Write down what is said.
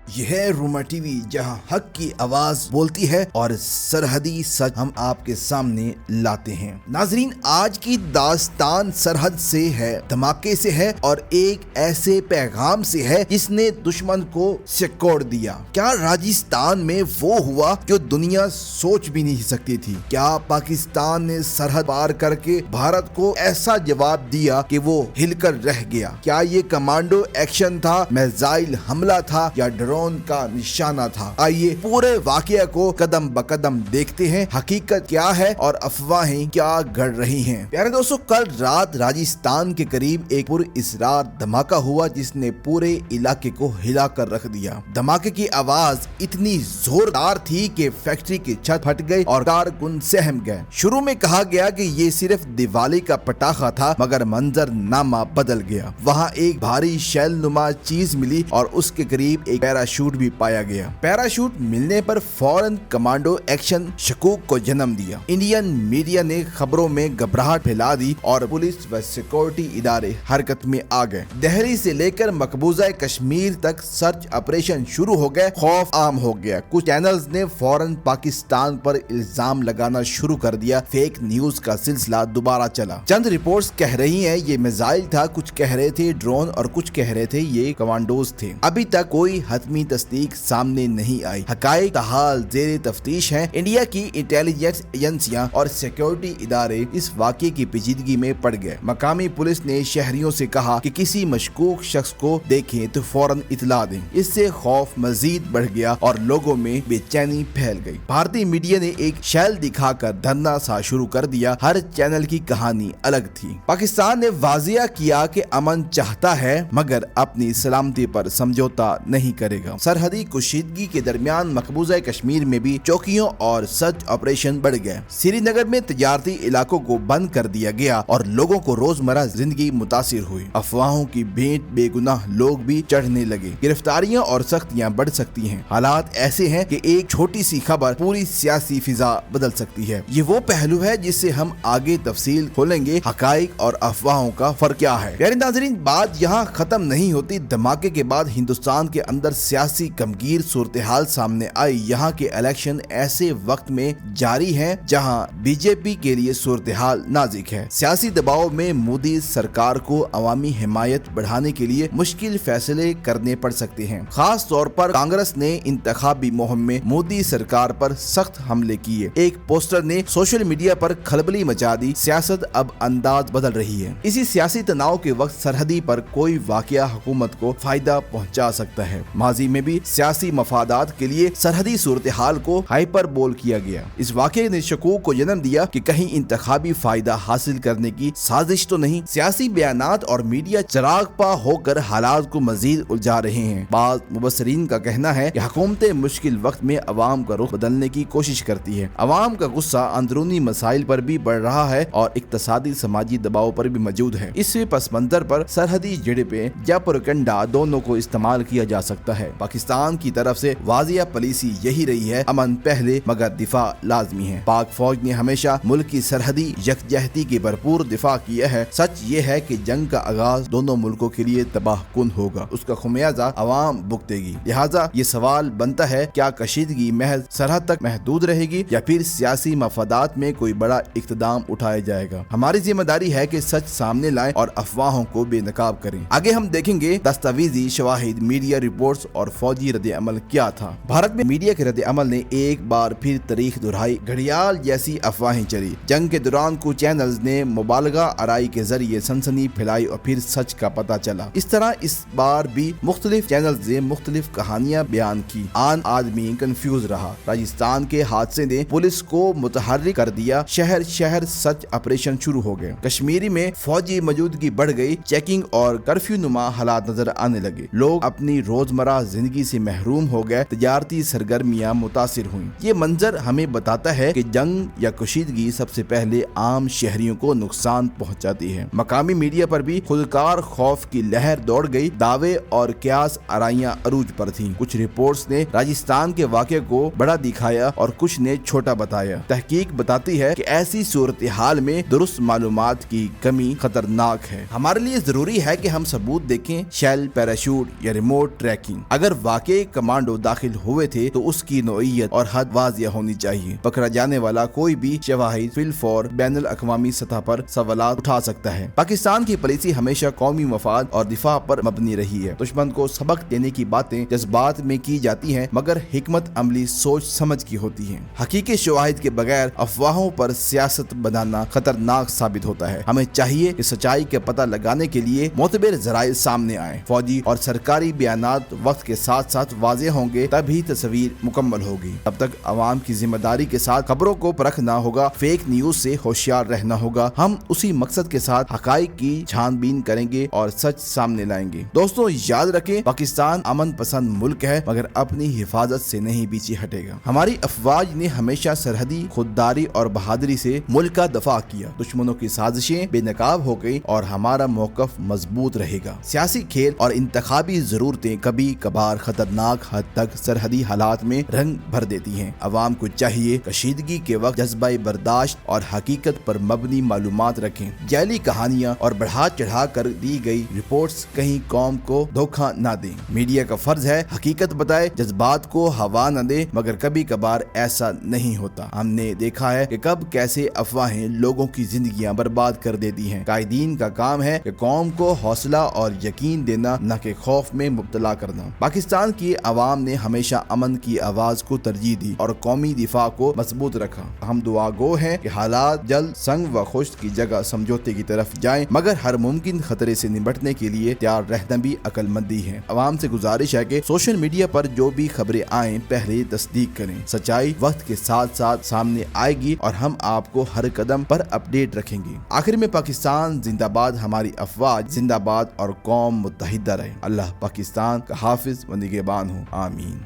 یہ ہے روما T V, جہاں حق کی آواز بولتی ہے اور سرحدی سچ ہم آپ کے سامنے لاتے ہیں۔ ناظرین، آج کی داستان سرحد سے ہے، دھماکے سے ہے اور ایک ایسے پیغام سے ہے جس نے دشمن کو سکوڑ دیا۔ کیا راجستھان میں وہ ہوا جو دنیا سوچ بھی نہیں سکتی تھی؟ کیا پاکستان نے سرحد پار کر کے بھارت کو ایسا جواب دیا کہ وہ ہل کر رہ گیا؟ کیا یہ کمانڈو ایکشن تھا، میزائل حملہ تھا یا ڈرون کا نشانہ تھا؟ آئیے پورے واقعہ کو قدم بقدم دیکھتے ہیں، حقیقت کیا ہے اور افواہیں کیا گڑ رہی ہیں۔ پیارے دوستو، کل رات راجستھان کے قریب ایک پر اسرار دھماکہ ہوا جس نے پورے علاقے کو ہلا کر رکھ دیا۔ دھماکے کی آواز اتنی زوردار تھی کہ فیکٹری کی چھت پھٹ گئی اور کارکن سہم گئے۔ شروع میں کہا گیا کہ یہ صرف دیوالی کا پٹاخہ تھا، مگر منظر نامہ بدل گیا۔ وہاں ایک بھاری شیل نما چیز ملی اور اس کے قریب ایک پیراشوٹ بھی پایا گیا۔ پیراشوٹ ملنے پر فوراً کمانڈو ایکشن شکوک کو جنم دیا۔ انڈین میڈیا نے خبروں میں گھبراہٹ پھیلا دی اور پولیس و سیکورٹی ادارے حرکت میں آ گئے۔ دہلی سے لے کر مقبوضہ کشمیر تک سرچ آپریشن شروع ہو گئے۔ خوف عام ہو گیا۔ کچھ چینلز نے فوراً پاکستان پر الزام لگانا شروع کر دیا۔ فیک نیوز کا سلسلہ دوبارہ چلا۔ چند رپورٹس کہہ رہی ہیں یہ میزائل تھا، کچھ کہہ رہے تھے ڈرون اور کچھ کہہ رہے تھے یہ کمانڈوز تھے۔ ابھی تک کوئی حتمی تصدیق سامنے نہیں آئی۔ حقائق تاحال زیر تفتیش ہیں۔ انڈیا کی انٹیلیجنس ایجنسیاں اور سیکورٹی ادارے اس واقعے کی پیچیدگی میں پڑ گئے۔ مقامی پولیس نے شہریوں سے کہا کہ کسی مشکوک شخص کو دیکھیں تو فوراً اطلاع دیں۔ اس سے خوف مزید بڑھ گیا اور لوگوں میں بے چینی پھیل گئی۔ بھارتی میڈیا نے ایک شیل دکھا کر دھرنا سا شروع کر دیا۔ ہر چینل کی کہانی الگ تھی۔ پاکستان نے واضح کیا کہ امن چاہتا ہے مگر اپنی سلامتی پر سمجھوتا نہیں کرے گا۔ سرحدی کشیدگی کے درمیان مقبوضہ کشمیر میں بھی چوکیوں اور سرچ آپریشن بڑھ گئے۔ سری نگر میں تجارتی علاقوں کو بند کر دیا گیا اور لوگوں کو روزمرہ زندگی متاثر ہوئی۔ افواہوں کی بھینٹ بے گناہ لوگ بھی چڑھنے لگے۔ گرفتاریاں اور سختیاں بڑھ سکتی ہیں۔ حالات ایسے ہیں کہ ایک چھوٹی سی خبر پوری سیاسی فضا بدل سکتی ہے۔ یہ وہ پہلو ہے جس سے ہم آگے تفصیل کھولیں گے۔ حقائق اور افواہوں کا فرق کیا ہے؟ پیارے ناظرین، بات یہاں ختم نہیں ہوتی۔ دھماکے کے بعد ہندوستان کے اندر سیاسی گمگیر صورتحال سامنے آئی۔ یہاں کے الیکشن ایسے وقت میں جاری ہیں جہاں بی جے پی کے لیے صورتحال نازک ہے۔ سیاسی دباؤ میں مودی سرکار کو عوامی حمایت بڑھانے کے لیے مشکل فیصلے کرنے پڑ سکتے ہیں۔ خاص طور پر کانگریس نے انتخابی مہم میں مودی سرکار پر سخت حملے کیے۔ ایک پوسٹر نے سوشل میڈیا پر کھلبلی مچا دی۔ سیاست اب انداز بدل رہی ہے۔ اسی سیاسی تناؤ کے وقت سرحدی پر کوئی واقعہ حکومت کو فائدہ پہنچا سکتا ہے۔ ماضی میں بھی سیاسی مفادات کے لیے سرحدی صورتحال کو ہائپر بول کیا گیا۔ اس واقعے نے شکوک کو جنم دیا کہ کہیں انتخابی فائدہ حاصل کرنے کی سازش تو نہیں۔ سیاسی بیانات اور میڈیا چراغ پا ہو کر حالات کو مزید الجھا رہے ہیں۔ بعض مبصرین کا کہنا ہے کہ حکومتیں مشکل وقت میں عوام کا رخ بدلنے کی کوشش کرتی ہے۔ عوام کا غصہ اندرونی مسائل پر بھی بڑھ رہا ہے اور اقتصادی سماجی دباؤ پر بھی موجود ہے۔ اس پس منظر پر سرحدی جھڑپیں یا پروپیگنڈا دونوں کو استعمال کیا جا سکتا ہے۔ پاکستان کی طرف سے واضح پالیسی یہی رہی ہے، امن پہلے مگر دفاع لازمی ہے۔ پاک فوج نے ہمیشہ ملک کی سرحدی یکجہتی کی بھرپور دفاع کیا ہے۔ سچ یہ ہے کہ جنگ کا آغاز دونوں ملکوں کے لیے تباہ کن ہوگا، اس کا خمیازہ عوام بھگتے گی۔ لہٰذا یہ سوال بنتا ہے، کیا کشیدگی محض سرحد تک محدود رہے گی یا پھر سیاسی مفادات میں کوئی بڑا اقتدام اٹھایا جائے گا؟ ہماری ذمہ داری ہے کہ سچ سامنے لائیں اور افواہوں کو بے نقاب کریں۔ آگے ہم دیکھیں گے دستاویزی شواہد، میڈیا رپورٹس اور فوجی رد عمل کیا تھا۔ بھارت میں میڈیا کے رد عمل نے ایک بار پھر تاریخ دہرائی۔ گھڑیال جیسی افواہیں چلی۔ جنگ کے دوران کچھ چینلز نے مبالغہ آرائی کے ذریعے سنسنی پھیلائی اور پھر سچ کا پتہ چلا۔ اس طرح اس بار بھی مختلف چینلز نے مختلف کہانیاں بیان کی۔ عام آدمی کنفیوز رہا۔ راجستھان کے حادثے نے پولیس کو متحرک کر دیا۔ شہر شہر سچ آپریشن شروع ہو گئے۔ کشمیری میں فوجی موجودگی بڑھ گئی۔ چیکنگ اور کرفیو نما حالات نظر آنے لگے۔ لوگ اپنی روزمرہ زندگی سے محروم ہو گئے۔ تجارتی سرگرمیاں متاثر ہوئیں۔ یہ منظر ہمیں بتاتا ہے کہ جنگ یا کشیدگی سب سے پہلے عام شہریوں کو نقصان پہنچاتی ہے۔ مقامی میڈیا پر بھی خودکار خوف کی لہر دوڑ گئی۔ دعوے اور قیاس آرائیاں عروج پر تھیں۔ کچھ رپورٹس نے راجستھان کے واقعے کو بڑا دکھایا اور کچھ نے چھوٹا بتایا۔ تحقیق بتاتی ہے کہ ایسی صورتحال میں درست معلومات کی کمی خطرناک ہے۔ ہمارے لیے ضروری ہے کہ ہم ثبوت دیکھیں، شیل، پیراشوٹ یا ریموٹ ٹریکنگ۔ اگر واقعی کمانڈو داخل ہوئے تھے تو اس کی نوعیت اور حد واضح ہونی چاہیے۔ پکڑا جانے والا کوئی بھی شواہد فی الفور بین الاقوامی سطح پر سوالات اٹھا سکتا ہے۔ پاکستان کی پالیسی ہمیشہ قومی مفاد اور دفاع پر مبنی رہی ہے۔ دشمن کو سبق دینے کی باتیں جذبات میں کی جاتی ہیں، مگر حکمت عملی سوچ سمجھ کی ہوتی ہے۔ حقیقی شواہد کے بغیر افواہوں پر سیاست بنانا خطرناک ثابت ہوتا ہے۔ ہمیں چاہیے کہ سچائی کا پتہ لگانے کے لیے معتبر ذرائع سامنے آئیں۔ فوجی اور سرکاری بیانات وقت کے ساتھ ساتھ واضح ہوں گے، تبھی تصویر مکمل ہوگی۔ تب تک عوام کی ذمہ داری کے ساتھ خبروں کو پرکھنا ہوگا، فیک نیوز سے ہوشیار رہنا ہوگا۔ ہم اسی مقصد کے ساتھ حقائق کی چھان بین کریں گے اور سچ سامنے لائیں گے۔ دوستوں یاد رکھیں، پاکستان امن پسند ملک ہے، مگر اپنی حفاظت سے نہیں پیچھے ہٹے گا۔ ہماری افواج نے ہمیشہ سرحدی خودداری اور بہادری سے ملک کا دفاع کیا۔ دشمنوں کی سازشیں بے نقاب ہو گئی اور ہمارا موقف مضبوط رہے گا۔ سیاسی کھیل اور انتخابی ضرورتیں کبھی کبھار خطرناک حد تک سرحدی حالات میں رنگ بھر دیتی ہیں۔ عوام کو چاہیے کشیدگی کے وقت جذبہ برداشت اور حقیقت پر مبنی معلومات رکھیں۔ جعلی کہانیاں اور بڑھا چڑھا کر دی گئی رپورٹس کہیں قوم کو دھوکہ نہ دیں۔ میڈیا کا فرض ہے حقیقت بتائے، جذبات کو ہوا نہ دے، مگر کبھی کبھار ایسا نہیں ہوتا۔ ہم نے دیکھا ہے کہ کب کیسے افواہیں لوگوں کی زندگیاں برباد کر دیتی ہیں۔ قائدین کا کام ہے کہ قوم کو حوصلہ اور یقین دینا، نہ کہ خوف میں مبتلا کرنا۔ پاکستان کی عوام نے ہمیشہ امن کی آواز کو ترجیح دی اور قومی دفاع کو مضبوط رکھا۔ ہم دعا گو ہیں کہ حالات جلد سنگ و خشت کی جگہ سمجھوتے کی طرف جائیں، مگر ہر ممکن خطرے سے نمٹنے کے لیے تیار رہنا بھی عقل مندی ہے۔ عوام سے گزارش ہے کہ سوشل میڈیا پر جو بھی خبریں آئیں پہلے تصدیق کریں۔ سچائی وقت کے ساتھ ساتھ سامنے آئے گی اور ہم آپ کو ہر قدم پر اپڈیٹ رکھیں گے۔ آخر میں پاکستان زندہ باد، ہماری افواج زندہ باد اور قوم متحدہ رہے۔ اللہ پاکستان کا حافظ و نگہبان ہو، آمین۔